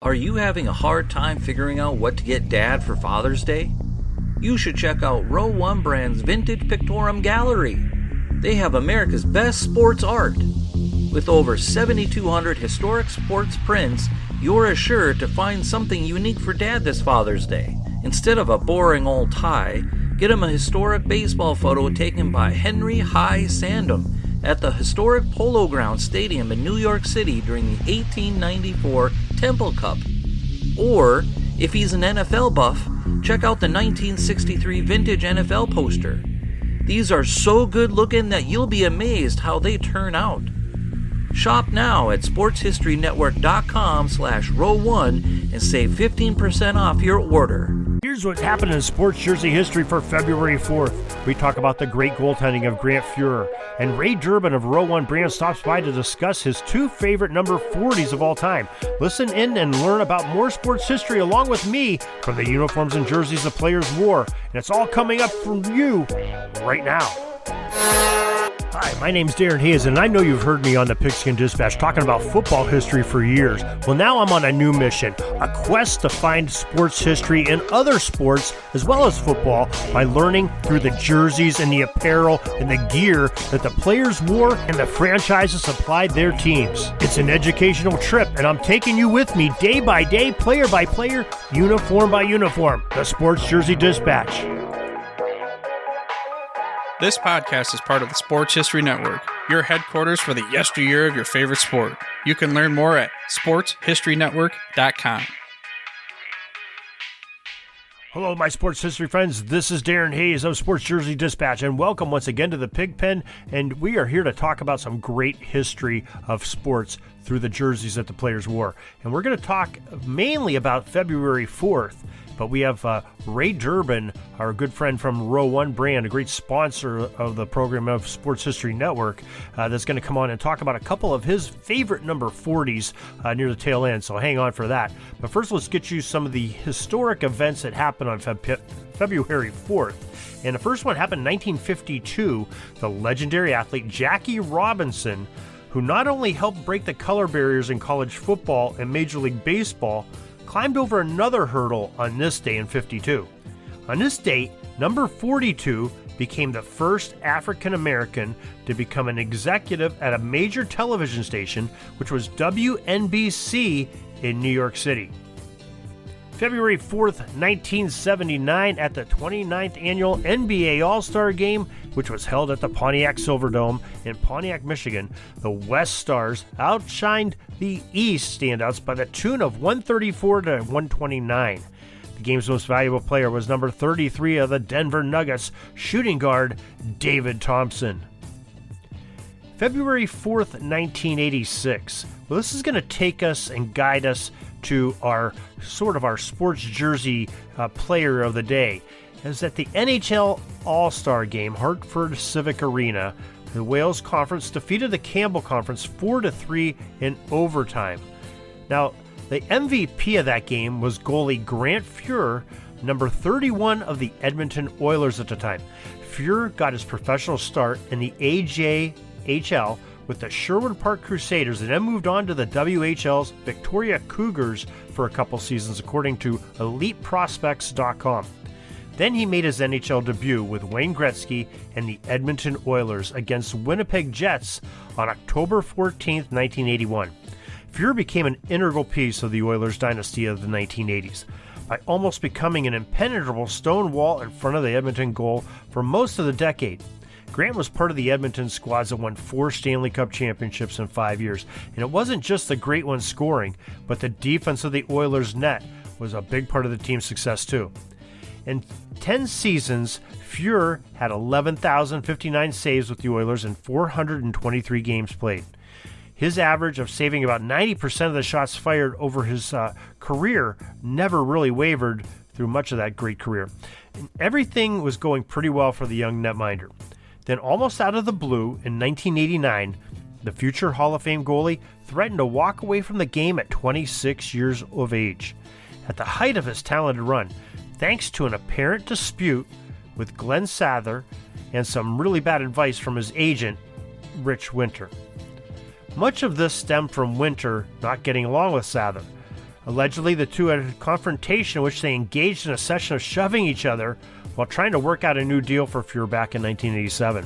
Are you having a hard time figuring out what to get Dad for Father's Day? You should check out Row 1 Brand's Vintage Pictorum Gallery. They have America's best sports art. With over 7,200 historic sports prints, you're assured to find something unique for Dad this Father's Day. Instead of a boring old tie, get him a historic baseball photo taken by Henry High Sandham at the historic Polo Grounds Stadium in New York City during the 1894 Temple Cup. Or, if he's an NFL buff, check out the 1963 vintage NFL poster. These are so good looking that you'll be amazed how they turn out. Shop now at sportshistorynetwork.com/row1 and save 15% off your order. Here's what's happened in sports jersey history for February 4th. We talk about the great goaltending of Grant Fuhrer, and Ray Durbin of Row 1 Brand stops by to discuss his two favorite number 40s of all time. Listen in and learn about more sports history along with me from the uniforms and jerseys the players wore. And it's all coming up from you right now. Hi, my name's Darren Hayes, and I know you've heard me on the Pigskin Dispatch talking about football history for years. Well, now I'm on a new mission, a quest to find sports history in other sports as well as football by learning through the jerseys and the apparel and the gear that the players wore and the franchises supplied their teams. It's an educational trip, and I'm taking you with me day by day, player by player, uniform by uniform. The Sports Jersey Dispatch. This podcast is part of the Sports History Network, your headquarters for the yesteryear of your favorite sport. You can learn more at sportshistorynetwork.com. Hello, my sports history friends. This is Darren Hayes of Sports Jersey Dispatch, and welcome once again to the Pig Pen. And we are here to talk about some great history of sports through the jerseys that the players wore. And we're going to talk mainly about February 4th. But we have Ray Durbin, our good friend from Row 1 Brand, a great sponsor of the program of Sports History Network, that's going to come on and talk about a couple of his favorite number 40s near the tail end. So hang on for that. But first, let's get you some of the historic events that happened on February 4th. And the first one happened in 1952. The legendary athlete Jackie Robinson, who not only helped break the color barriers in college football and Major League Baseball, climbed over another hurdle on this day in 52. On this date, number 42 became the first African American to become an executive at a major television station, which was WNBC in New York City. February 4th, 1979, at the 29th annual NBA All-Star Game, which was held at the Pontiac Silverdome in Pontiac, Michigan, the West Stars outshined the East standouts by the tune of 134 to 129. The game's most valuable player was number 33 of the Denver Nuggets, shooting guard David Thompson. February 4th, 1986. Well, this is going to take us and guide us to our sports jersey player of the day. Is at the NHL All-Star Game, Hartford Civic Arena, the Wales Conference defeated the Campbell Conference 4-3 in overtime. Now, the MVP of that game was goalie Grant Fuhrer, number 31 of the Edmonton Oilers at the time. Fuhrer got his professional start in the AJHL with the Sherwood Park Crusaders and then moved on to the WHL's Victoria Cougars for a couple seasons, according to EliteProspects.com. Then he made his NHL debut with Wayne Gretzky and the Edmonton Oilers against Winnipeg Jets on October 14, 1981. Fuhrer became an integral piece of the Oilers dynasty of the 1980s by almost becoming an impenetrable stone wall in front of the Edmonton goal for most of the decade. Grant was part of the Edmonton squads that won 4 Stanley Cup championships in 5 years, and it wasn't just the great ones scoring, but the defense of the Oilers' net was a big part of the team's success too. In 10 seasons, Fuhrer had 11,059 saves with the Oilers in 423 games played. His average of saving about 90% of the shots fired over his career never really wavered through much of that great career. And everything was going pretty well for the young netminder. Then, almost out of the blue, in 1989, the future Hall of Fame goalie threatened to walk away from the game at 26 years of age. At the height of his talented run, thanks to an apparent dispute with Glenn Sather and some really bad advice from his agent, Rich Winter. Much of this stemmed from Winter not getting along with Sather. Allegedly, the two had a confrontation in which they engaged in a session of shoving each other while trying to work out a new deal for Fuhrer back in 1987.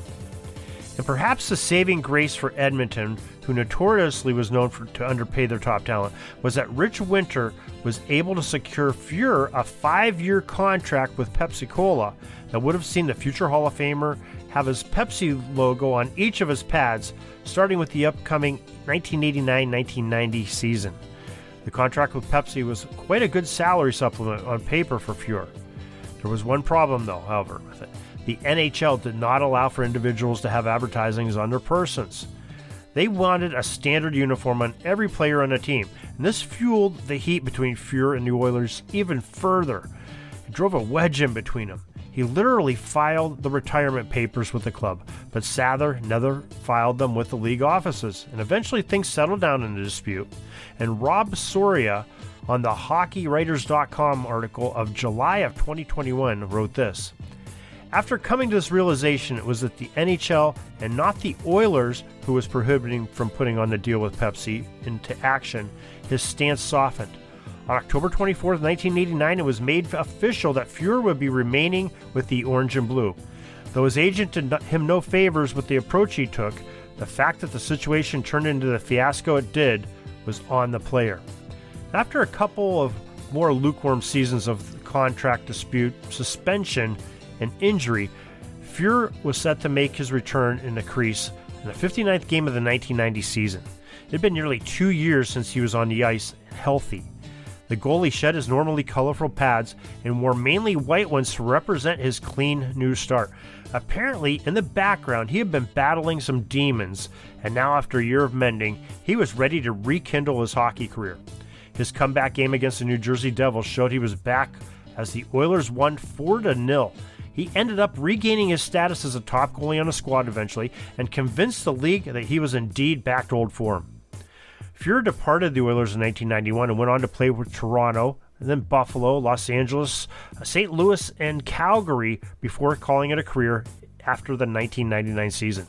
And perhaps the saving grace for Edmonton, who notoriously was known to underpay their top talent, was that Rich Winter was able to secure Fuhrer a 5-year contract with Pepsi-Cola that would have seen the future Hall of Famer have his Pepsi logo on each of his pads, starting with the upcoming 1989-1990 season. The contract with Pepsi was quite a good salary supplement on paper for Fuhrer. There was one problem, though, however, with it. The NHL did not allow for individuals to have advertisings on their persons. They wanted a standard uniform on every player on the team, and this fueled the heat between Fuhrer and the Oilers even further. It drove a wedge in between them. He literally filed the retirement papers with the club, but Sather never filed them with the league offices, and eventually things settled down in the dispute. And Rob Soria on the HockeyWriters.com article of July of 2021 wrote this: after coming to this realization, it was that the NHL and not the Oilers who was prohibiting from putting on the deal with Pepsi into action, his stance softened. On October 24, 1989, it was made official that Fuhrer would be remaining with the Orange and Blue. Though his agent did him no favors with the approach he took, the fact that the situation turned into the fiasco it did was on the player. After a couple of more lukewarm seasons of contract dispute, suspension, and injury, Fuhrer was set to make his return in the crease in the 59th game of the 1990 season. It had been nearly 2 years since he was on the ice healthy. The goalie shed his normally colorful pads and wore mainly white ones to represent his clean new start. Apparently, in the background, he had been battling some demons, and now after a year of mending, he was ready to rekindle his hockey career. His comeback game against the New Jersey Devils showed he was back as the Oilers won 4-0. He ended up regaining his status as a top goalie on the squad eventually and convinced the league that he was indeed back to old form. Fuhrer departed the Oilers in 1991 and went on to play with Toronto, and then Buffalo, Los Angeles, St. Louis, and Calgary before calling it a career after the 1999 season.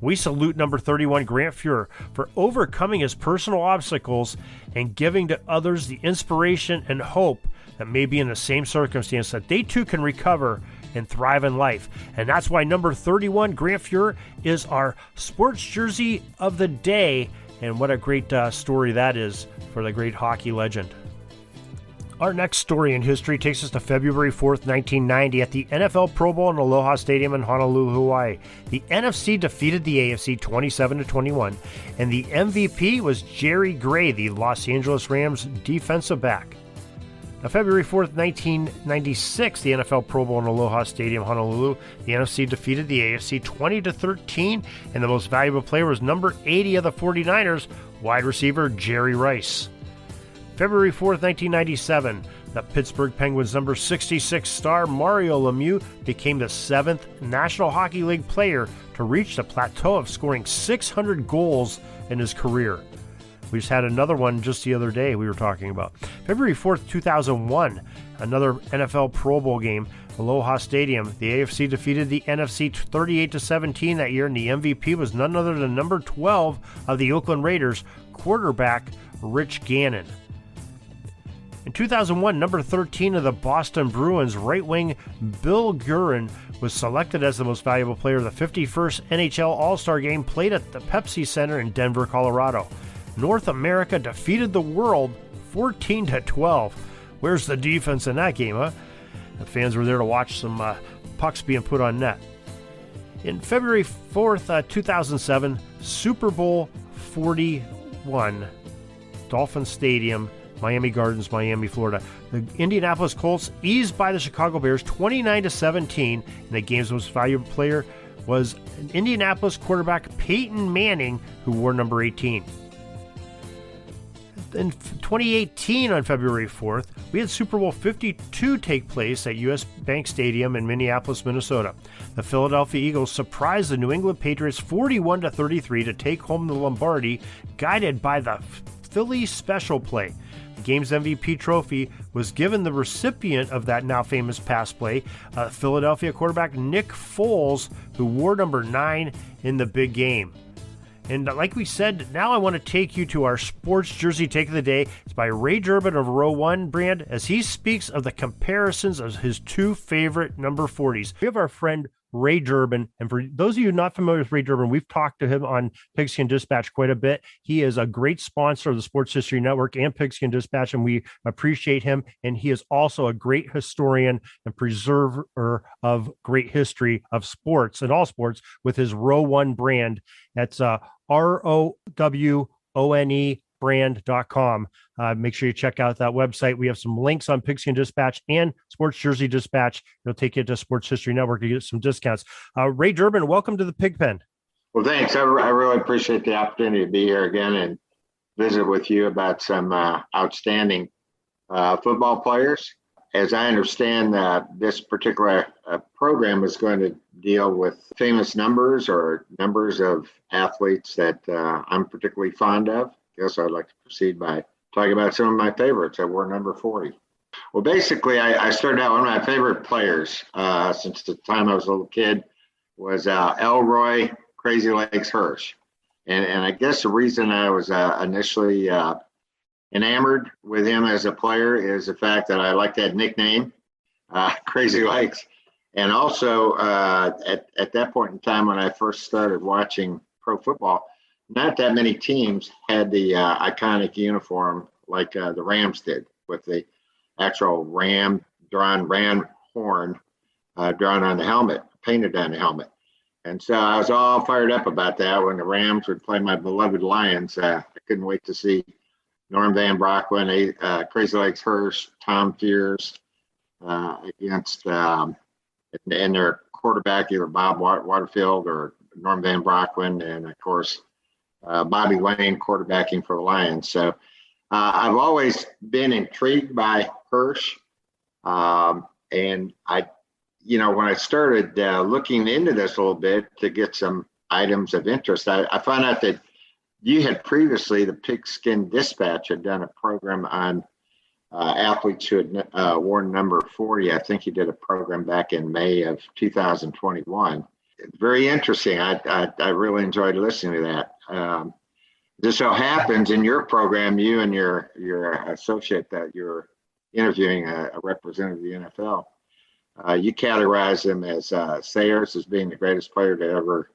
We salute number 31 Grant Fuhrer for overcoming his personal obstacles and giving to others the inspiration and hope that may be in the same circumstance that they too can recover and thrive in life. And that's why number 31 Grant Fuhrer is our sports jersey of the day. And what a great story that is for the great hockey legend. Our next story in history takes us to February 4th, 1990 at the NFL Pro Bowl in Aloha Stadium in Honolulu, Hawaii. The NFC defeated the AFC 27-21, and the MVP was Jerry Gray, the Los Angeles Rams defensive back. Now, February 4th, 1996, the NFL Pro Bowl in Aloha Stadium, Honolulu. The NFC defeated the AFC 20-13, and the most valuable player was number 80 of the 49ers, wide receiver Jerry Rice. February 4th, 1997, the Pittsburgh Penguins' number 66 star Mario Lemieux became the 7th National Hockey League player to reach the plateau of scoring 600 goals in his career. We just had another one just the other day we were talking about. February 4th, 2001, another NFL Pro Bowl game, Aloha Stadium. The AFC defeated the NFC 38-17 that year, and the MVP was none other than number 12 of the Oakland Raiders, quarterback Rich Gannon. In 2001, number 13 of the Boston Bruins, right wing Bill Guerin, was selected as the most valuable player of the 51st NHL All-Star Game played at the Pepsi Center in Denver, Colorado. North America defeated the world 14-12. Where's the defense in that game, huh? The fans were there to watch some pucks being put on net. In February 4th, 2007, Super Bowl 41, Dolphin Stadium, Miami Gardens, Miami, Florida. The Indianapolis Colts eased by the Chicago Bears 29-17, and the game's most valuable player was Indianapolis quarterback Peyton Manning, who wore number 18. In 2018, on February 4th, we had Super Bowl 52 take place at U.S. Bank Stadium in Minneapolis, Minnesota. The Philadelphia Eagles surprised the New England Patriots 41-33 to take home the Lombardi, guided by the Philly special play. The game's MVP trophy was given the recipient of that now famous pass play, Philadelphia quarterback Nick Foles, who wore number 9 in the big game. And like we said, now I want to take you to our sports jersey take of the day. It's by Ray Durbin of Row 1 brand, as he speaks of the comparisons of his two favorite number 40s. We have our friend Ray Durbin, and for those of you not familiar with Ray Durbin, we've talked to him on Pigskin Dispatch quite a bit. He is a great sponsor of the Sports History Network and Pigskin Dispatch, and we appreciate him. And he is also a great historian and preserver of great history of sports and all sports with his Row 1 brand. That's ROWONE brand.com. Make sure you check out that website. We have some links on Pigskin Dispatch and Sports Jersey Dispatch. It'll take you to Sports History Network to get some discounts. Ray Durbin, welcome to the Pigpen. Well, thanks. I really appreciate the opportunity to be here again and visit with you about some outstanding football players. As I understand, this particular program is going to deal with famous numbers or numbers of athletes that I'm particularly fond of. I guess I'd like to proceed by talking about some of my favorites that were number 40. Well, basically, I started out, one of my favorite players since the time I was a little kid was Elroy Crazy Legs Hearst. And I guess the reason I was initially enamored with him as a player is the fact that I like that nickname, Crazy Legs. And also, at that point in time when I first started watching pro football, not that many teams had the iconic uniform like the Rams did, with the actual ram horn drawn on the helmet, painted on the helmet. And so I was all fired up about that when the Rams would play my beloved Lions. I couldn't wait to see Norm Van Brocklin, Crazy Legs Hearst, Tom Fears against and their quarterback, either Bob Waterfield or Norm Van Brocklin, and of course Bobby Lane quarterbacking for the Lions. So I've always been intrigued by Hearst, and I, when I started looking into this a little bit to get some items of interest, I found out that you had previously, the Pigskin Dispatch had done a program on athletes who had worn number 40. I think you did a program back in May of 2021. Very interesting. I really enjoyed listening to that. This so happens in your program, you and your associate that you're interviewing, a representative of the NFL, you categorize him as Sayers as being the greatest player to ever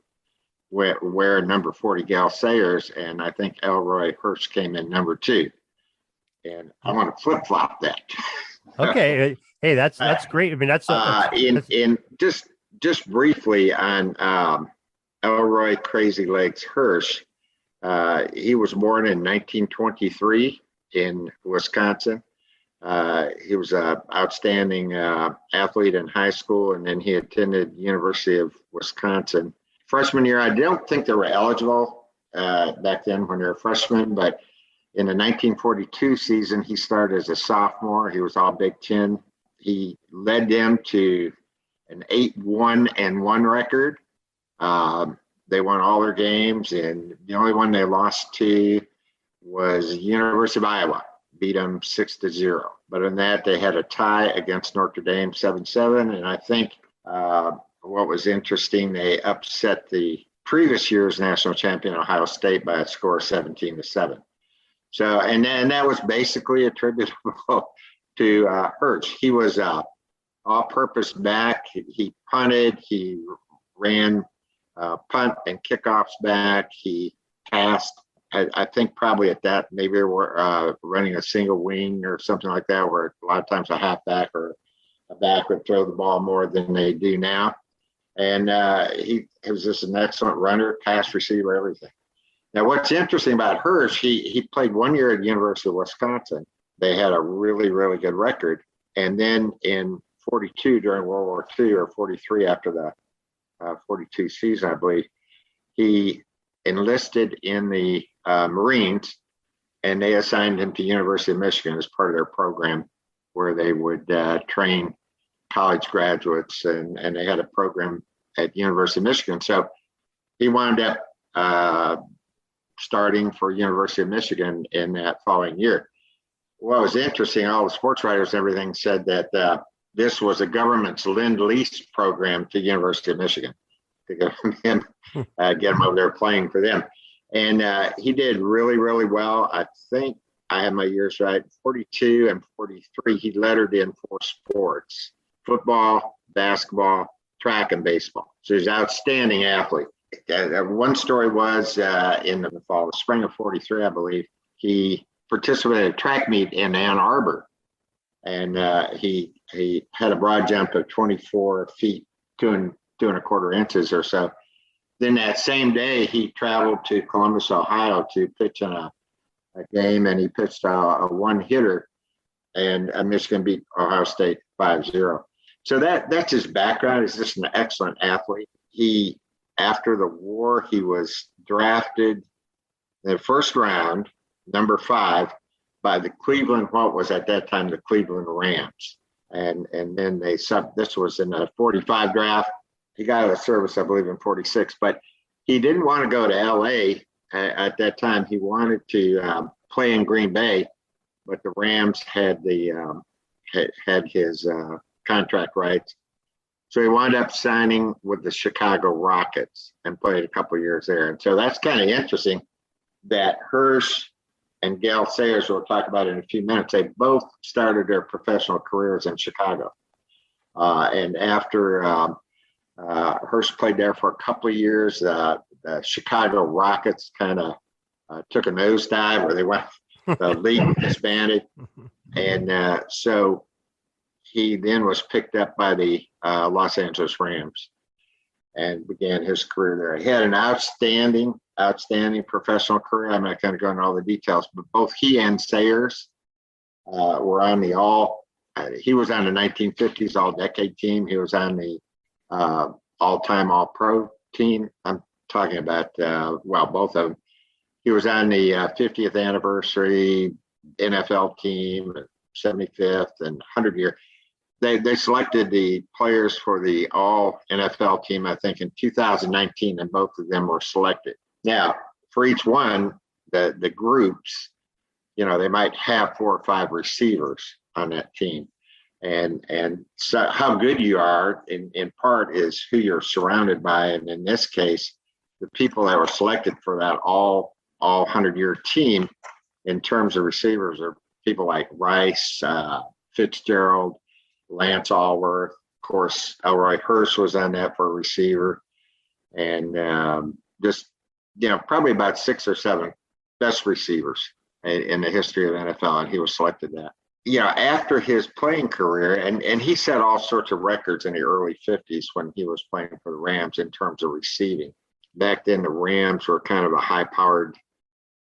wear number 40 Gale Sayers, and I think Elroy Hearst came in number 2. And I want to flip-flop that. Okay. Hey, that's great. I mean, that's just briefly on Elroy Crazy Legs Hearst. He was born in 1923 in Wisconsin. He was an outstanding athlete in high school, and then he attended University of Wisconsin. Freshman year, I don't think they were eligible back then when they were freshmen, but in the 1942 season, he started as a sophomore. He was all Big Ten. He led them to an 8-1-1 record. They won all their games, and the only one they lost to was University of Iowa, beat them 6-0. But in that, they had a tie against Notre Dame 7-7, and I think what was interesting, they upset the previous year's national champion Ohio State by a score of 17-7. So, and that was basically attributable to Hearst. He was all-purpose back. He punted. He ran punt and kickoffs back. He passed. I think probably at that, maybe they were running a single wing or something like that, where a lot of times a halfback or a back would throw the ball more than they do now. And he was just an excellent runner, pass receiver, everything. Now, what's interesting about Hearst, he played 1 year at the University of Wisconsin. They had a really, really good record. And then in 42 during World War II, or 43 after the 42 season, I believe, he enlisted in the Marines, and they assigned him to University of Michigan as part of their program, where they would train college graduates, and they had a program at University of Michigan. So he wound up starting for University of Michigan in that following year. What was interesting, all the sports writers and everything said that this was the government's Lend-Lease program to University of Michigan to get him over there playing for them. And he did really, really well. I think I have my years right. 42 and 43, he lettered in 4 sports: football, basketball, track, and baseball. So he's an outstanding athlete. One story was in the fall, the spring of 43, I believe, he participated in a track meet in Ann Arbor. And he had a broad jump of 24 feet, 2.25 inches or so. Then that same day, he traveled to Columbus, Ohio to pitch in a game, and he pitched a one-hitter, and Michigan beat Ohio State 5-0. So that's his background. He's just an excellent athlete. After the war, he was drafted in the first round, number 5, by the Cleveland, what was at that time the Cleveland Rams. And then this was in the 45 draft. He got out of service, I believe, in 46, but he didn't want to go to LA at that time. He wanted to play in Green Bay, but the Rams had had his contract rights. So he wound up signing with the Chicago Rockets and played a couple of years there. And so that's kind of interesting that Hearst and Gale Sayers, we'll talk about in a few minutes, they both started their professional careers in Chicago. And after Hearst played there for a couple of years, the Chicago Rockets kind of took a nosedive, where they went, the league disbanded. And so he then was picked up by the Los Angeles Rams and began his career there. He had an outstanding professional career. I'm not going to go into all the details, but both he and Sayers were on the he was on the 1950s all-decade team. He was on the all-time all-pro team. I'm talking about, both of them. He was on the 50th anniversary NFL team, 75th and 100-year. They selected the players for the all NFL team, I think, in 2019, and both of them were selected. Now, for each one, the groups, they might have 4 or 5 receivers on that team. And so how good you are in part is who you're surrounded by. And in this case, the people that were selected for that all 100-year team in terms of receivers are people like Rice, Fitzgerald, Lance Allworth. Of course, Elroy Hearst was on that for a receiver. And probably about 6 or 7 best receivers in the history of NFL, and he was selected that. After his playing career, and he set all sorts of records in the early 50s when he was playing for the Rams in terms of receiving. Back then, the Rams were kind of a high-powered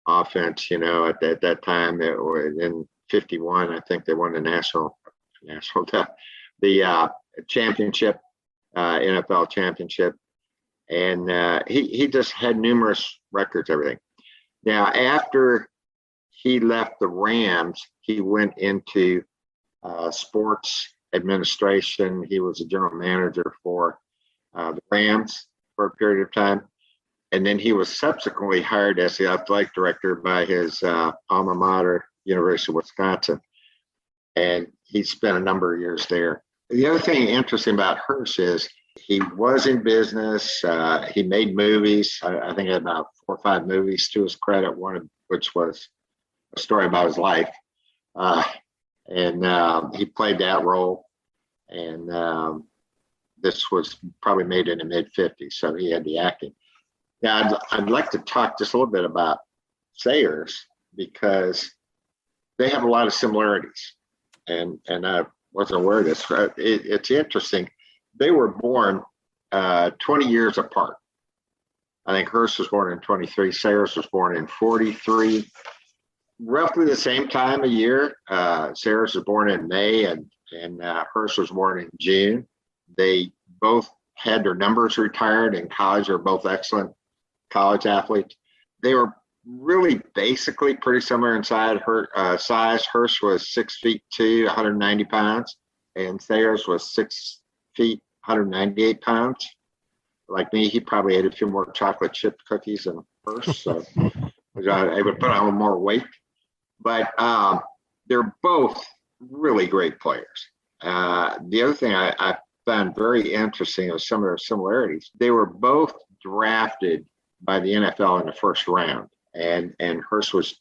offense, at that time. In 51, I think they won the the championship, NFL championship. And he just had numerous records, everything. Now, after he left the Rams, he went into sports administration. He was a general manager for the Rams for a period of time. And then he was subsequently hired as the athletic director by his alma mater, University of Wisconsin. And he spent a number of years there. The other thing interesting about Hearst is he was in business. He made movies. I think he had about 4 or 5 movies to his credit, one of which was a story about his life. And he played that role. And this was probably made in the mid-50s, so he had the acting. Now, I'd like to talk just a little bit about Sayers because they have a lot of similarities. And I wasn't aware of this. It's interesting. They were born 20 years apart. I think Hearst was born in 23. Sayers was born in 43. Roughly the same time of year. Sayers was born in May and Hearst was born in June. They both had their numbers retired in college. They were both excellent college athletes. They were really basically pretty similar in size. Hearst was 6'2", 190 pounds, and Sayers was 6 feet, 198 pounds. Like me, he probably ate a few more chocolate chip cookies than Hearst, so was able to put on a little more weight. But they're both really great players. The other thing I found very interesting was some of their similarities. They were both drafted by the NFL in the first round. And Hearst was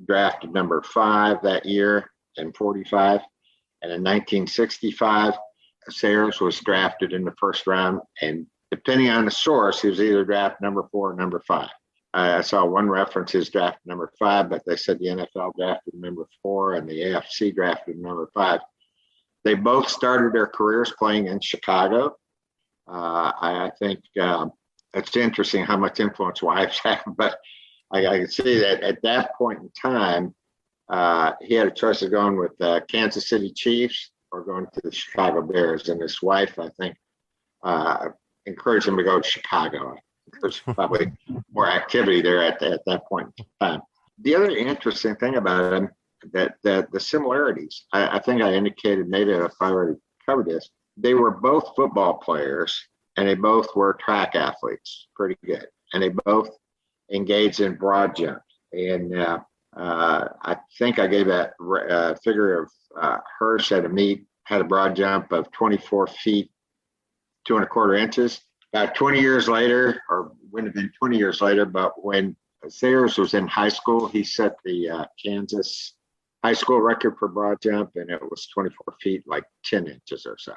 drafted number 5 that year in 45. And in 1965, Sayers was drafted in the first round. And depending on the source, he was either drafted number 4 or number 5. I saw one reference is drafted number 5, but they said the NFL drafted number 4 and the AFC drafted number 5. They both started their careers playing in Chicago. I think it's interesting how much influence wives have, but I can see that at that point in time, he had a choice of going with the Kansas City Chiefs or going to the Chicago Bears. And his wife, I think, encouraged him to go to Chicago. There's probably more activity there at that point in time. The other interesting thing about him, that the similarities, I think I indicated, maybe if I already covered this, they were both football players and they both were track athletes, pretty good. And they both engaged in broad jump. And I think I gave that figure of Hearst at a meet, had a broad jump of 24 feet, 2 1/4 inches. About 20 years later, or wouldn't have been 20 years later, but when Sayers was in high school, he set the Kansas high school record for broad jump, and it was 24 feet, like 10 inches or so.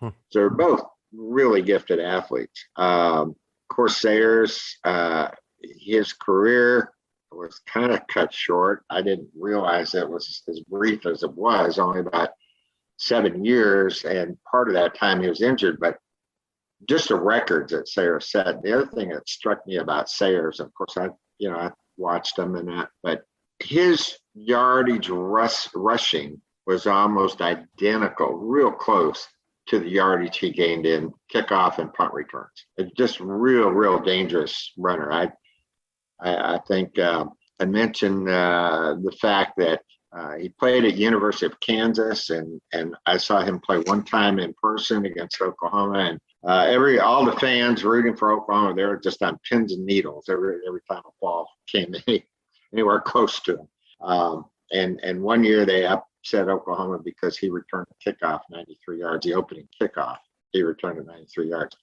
So they're both really gifted athletes. Of course, Sayers, his career was kind of cut short. I didn't realize it was as brief as it was, only about 7 years, and part of that time he was injured, but just the records that Sayers set. The other thing that struck me about Sayers, of course, I watched him and that, but his yardage rushing was almost identical, real close to the yardage he gained in kickoff and punt returns. It's just real dangerous runner. I think I mentioned the fact that he played at University of Kansas, and I saw him play one time in person against Oklahoma, and all the fans rooting for Oklahoma, they were just on pins and needles every time a ball came anywhere close to him. And one year they upset Oklahoma because he returned a kickoff 93 yards, the opening kickoff. He returned it 93 yards.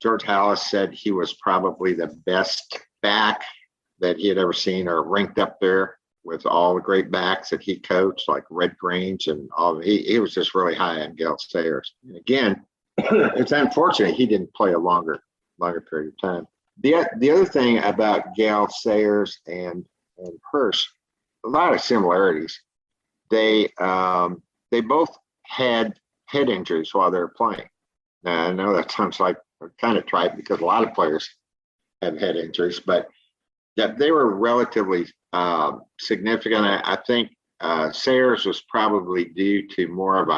George Halas said he was probably the best back that he had ever seen, or ranked up there with all the great backs that he coached, like Red Grange and all. He was just really high on Gale Sayers. And again, it's unfortunate he didn't play a longer period of time. The other thing about Gale Sayers and Hearst, a lot of similarities. They both had head injuries while they were playing. Now, I know that sounds like kind of trite because a lot of players have head injuries, but that they were relatively significant. I think Sayers was probably due to more of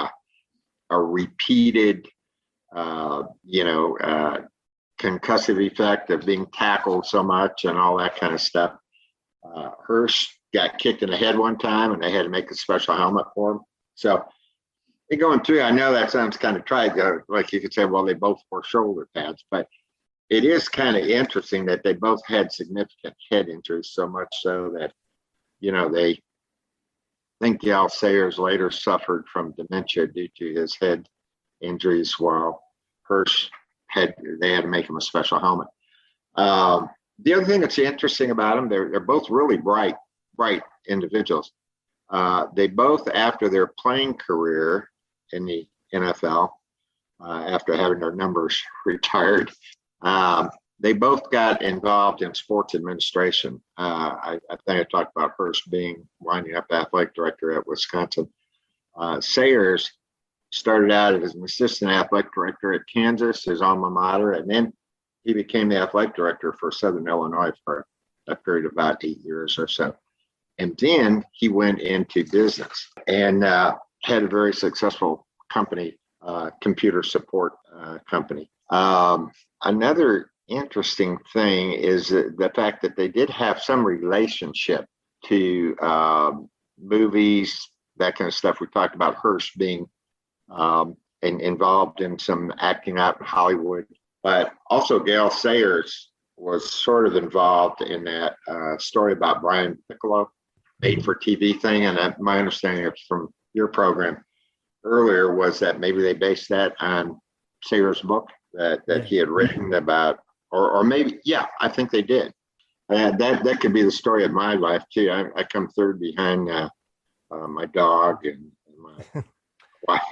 a repeated, concussive effect of being tackled so much and all that kind of stuff. Hearst got kicked in the head one time, and they had to make a special helmet for him. So going through, I know that sounds kind of trite, like you could say, well, they both wore shoulder pads, but it is kind of interesting that they both had significant head injuries, so much so that, they think Gale Sayers later suffered from dementia due to his head injuries, while Hearst they had to make him a special helmet. The other thing that's interesting about them, they're both really bright individuals. They both, after their playing career in the NFL, after having their numbers retired, they both got involved in sports administration. I think I talked about Hearst winding up athletic director at Wisconsin. Sayers started out as an assistant athletic director at Kansas, his alma mater, and then he became the athletic director for Southern Illinois for a period of about 8 years or so. And then he went into business and had a very successful company, computer support company. Another interesting thing is the fact that they did have some relationship to movies, that kind of stuff. We talked about Hearst being involved in some acting out in Hollywood, but also Gale Sayers was sort of involved in that story about Brian Piccolo, made for TV thing. And my understanding from your program earlier was that maybe they based that on Sayers' book that he had written about or maybe, yeah, I think they did. That could be the story of my life too. I come third behind my dog and my wife,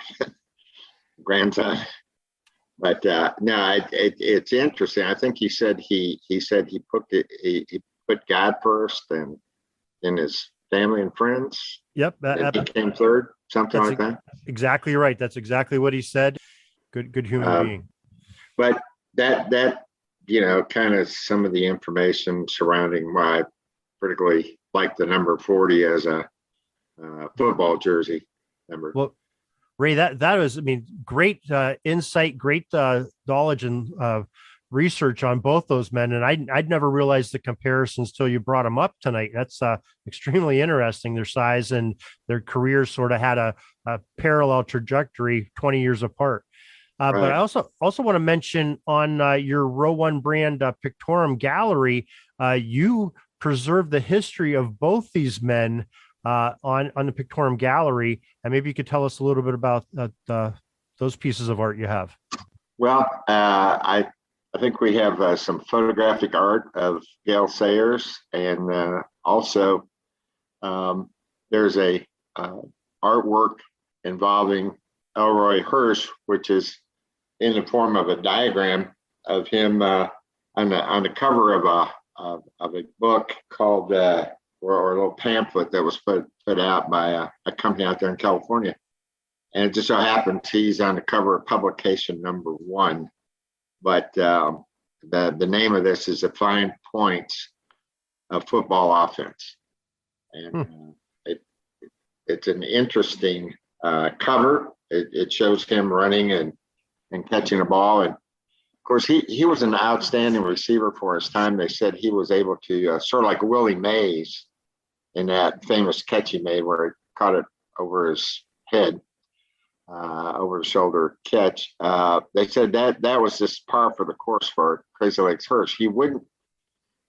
grandson. But no, it's interesting. I think he said he put God first and in his family and friends. Yep. And he came third, something like that. Exactly right. That's exactly what he said. Good human being. But that kind of some of the information surrounding why I particularly like the number 40 as a football jersey number. Well, Ray, that was, great insight, great knowledge and research on both those men. And I'd never realized the comparisons till you brought them up tonight. That's extremely interesting. Their size and their careers sort of had a parallel trajectory 20 years apart. Right. But I also want to mention on your Row One brand Pictorum Gallery, you preserve the history of both these men on the Pictorum Gallery, and maybe you could tell us a little bit about those pieces of art you have. Well, I think we have some photographic art of Gale Sayers, and also there's a artwork involving Elroy Hearst, which is in the form of a diagram of him on the cover of a book called or a little pamphlet that was put out by a company out there in California. And it just so happens he's on the cover of publication number 1. But the name of this is The Fine Points of Football Offense. And it's an interesting cover. It shows him running and catching a ball. And of course, he was an outstanding receiver for his time. They said he was able to, sort of like Willie Mays in that famous catch he made where he caught it over his head, over the shoulder catch. They said that was just par for the course for Crazy Legs Hearst. He wouldn't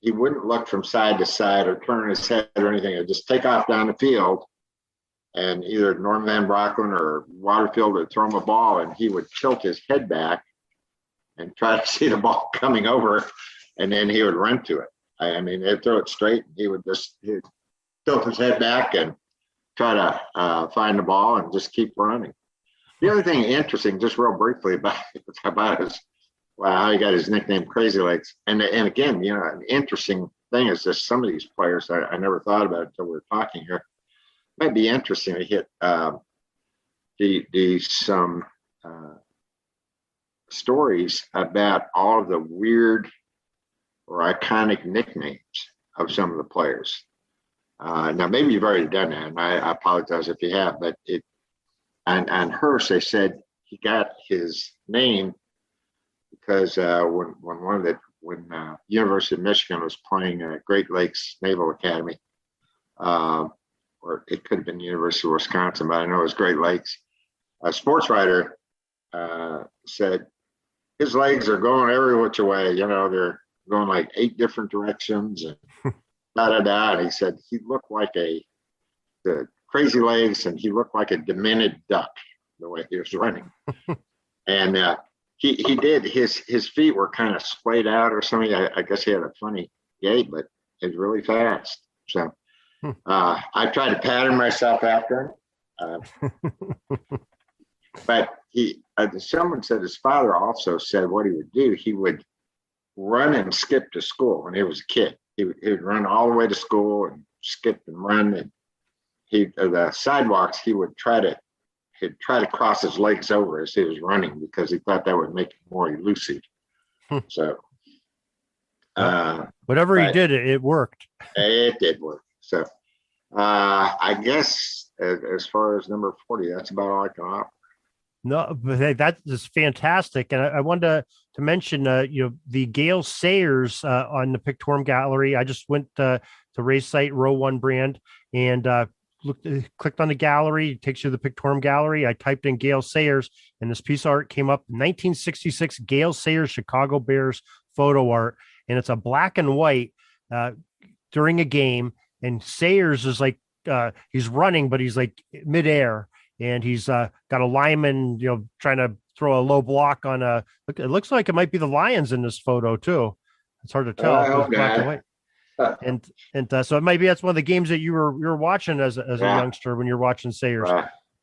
look from side to side or turn his head or anything. He'd just take off down the field, and either Norm Van Brocklin or Waterfield would throw him a ball, and he would tilt his head back and try to see the ball coming over, and then he would run to it. They'd throw it straight, and he'd tilt his head back and try to find the ball and just keep running. The other thing interesting, just real briefly about is how he got his nickname Crazy Legs. And again, an interesting thing is just some of these players I never thought about until we were talking here. Might be interesting to hit some stories about all of the weird or iconic nicknames of some of the players. Now, maybe you've already done that, and I apologize if you have, but on Hearst, they said he got his name because when University of Michigan was playing Great Lakes Naval Academy, or it could have been University of Wisconsin, but I know it was Great Lakes. A sports writer said his legs are going every which way. They're going like 8 different directions and da-da-da. And he said he looked like the crazy legs, and he looked like a demented duck the way he was running. And he did, his feet were kind of splayed out or something. I guess he had a funny gait, but he was really fast. So I tried to pattern myself after him. But someone said his father also said what he would do, he would run and skip to school when he was a kid. He would run all the way to school and skip and run. And the sidewalks, he'd try to cross his legs over as he was running because he thought that would make him more elusive. So whatever he did, it worked. It did work. So I guess as far as number 40, that's about all I can offer. No, but hey, that is fantastic. And I wanted to mention, the Gale Sayers on the Pictorum Gallery. I just went to Ray's site, Row One brand, and clicked on the gallery. It takes you to the Pictorum Gallery. I typed in Gale Sayers, and this piece of art came up, 1966 Gale Sayers Chicago Bears photo art. And it's a black and white during a game. And Sayers is like, he's running, but he's like midair. And he's got a lineman, trying to throw a low block on it looks like it might be the Lions in this photo too. It's hard to tell. I It was hope black and not. white. And so maybe that's one of the games that you were watching as a youngster when you're watching Sayers.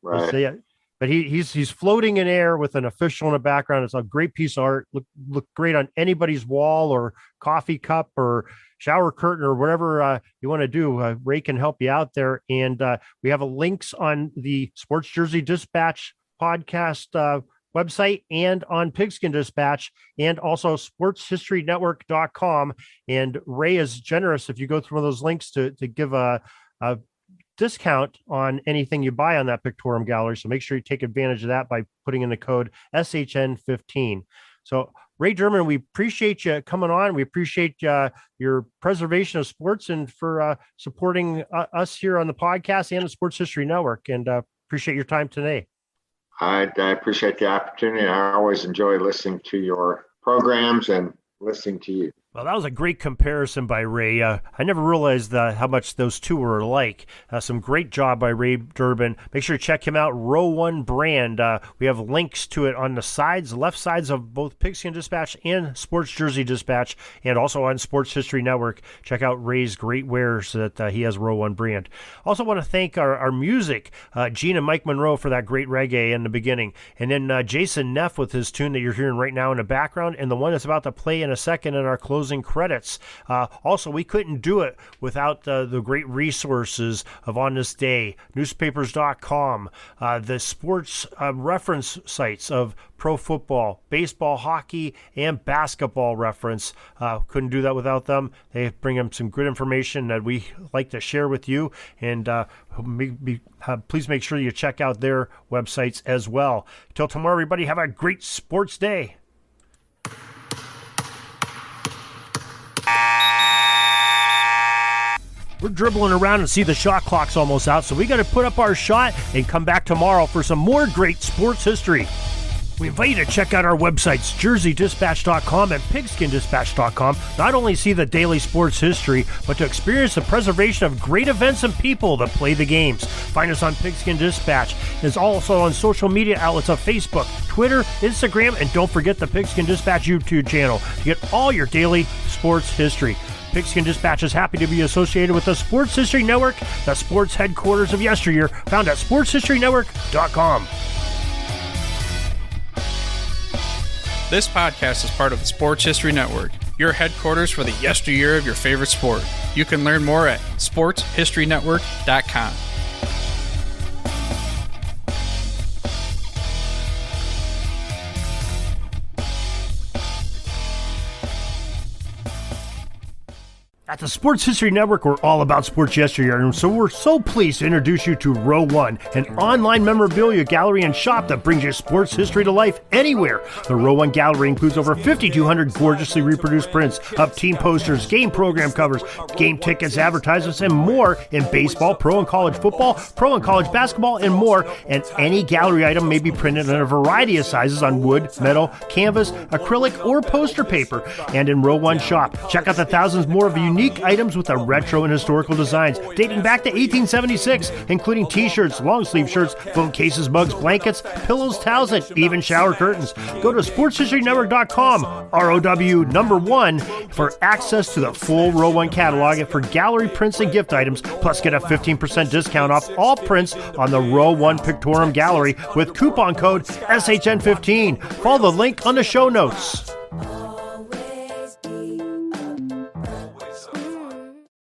Right. So, but he's floating in air with an official in the background. It's a great piece of art. Look great on anybody's wall or coffee cup or shower curtain or whatever you want to do. Ray can help you out there. And we have links on the Sports Jersey Dispatch podcast website and on Pigskin Dispatch and also sportshistorynetwork.com. And Ray is generous if you go through one of those links to give a discount on anything you buy on that Pictorium gallery. So make sure you take advantage of that by putting in the code SHN15. So Ray Durbin, we appreciate you coming on. We appreciate your preservation of sports and for supporting us here on the podcast and the Sports History Network. And appreciate your time today. I appreciate the opportunity. I always enjoy listening to your programs and listening to you. Well, that was a great comparison by Ray. I never realized how much those two were alike. Some great job by Ray Durbin. Make sure to check him out, Row One Brand. We have links to it on the sides, left sides of both Pigskin Dispatch and Sports Jersey Dispatch, and also on Sports History Network. Check out Ray's great wares that he has, Row One Brand. Also want to thank our music, Gene and Mike Monroe, for that great reggae in the beginning. And then Jason Neff with his tune that you're hearing right now in the background, and the one that's about to play in a second in our closing credits. Also, we couldn't do it without the great resources of On This Day, newspapers.com, the sports reference sites of pro football, baseball, hockey, and basketball reference. Couldn't do that without them. They bring them some good information that we like to share with you, and please make sure you check out their websites as well. Till tomorrow, everybody, have a great sports day. We're dribbling around and see the shot clock's almost out, so we got to put up our shot and come back tomorrow for some more great sports history. We invite you to check out our websites, jerseydispatch.com and pigskindispatch.com. Not only see the daily sports history, but to experience the preservation of great events and people that play the games. Find us on Pigskin Dispatch. It's also on social media outlets of Facebook, Twitter, Instagram, and don't forget the Pigskin Dispatch YouTube channel to get all your daily sports history. Pigskin Dispatch is happy to be associated with the Sports History Network, the sports headquarters of yesteryear, found at sportshistorynetwork.com. This podcast is part of the Sports History Network, your headquarters for the yesteryear of your favorite sport. You can learn more at sportshistorynetwork.com. At the Sports History Network, we're all about sports yesteryear, and so we're so pleased to introduce you to Row One, an online memorabilia gallery and shop that brings you sports history to life anywhere. The Row One gallery includes over 5,200 gorgeously reproduced prints of team posters, game program covers, game tickets, advertisements, and more in baseball, pro and college football, pro and college basketball, and more. And any gallery item may be printed in a variety of sizes on wood, metal, canvas, acrylic, or poster paper. And in Row One shop, check out the thousands more of unique items with the retro and historical designs dating back to 1876, including t-shirts, long sleeve shirts, phone cases, mugs, blankets, pillows, towels, and even shower curtains. Go to sportshistorynetwork.com, ROW1, for access to the full Row One catalog and for gallery prints and gift items, plus get a 15% discount off all prints on the Row One Pictorium Gallery with coupon code SHN15. Follow the link on the show notes.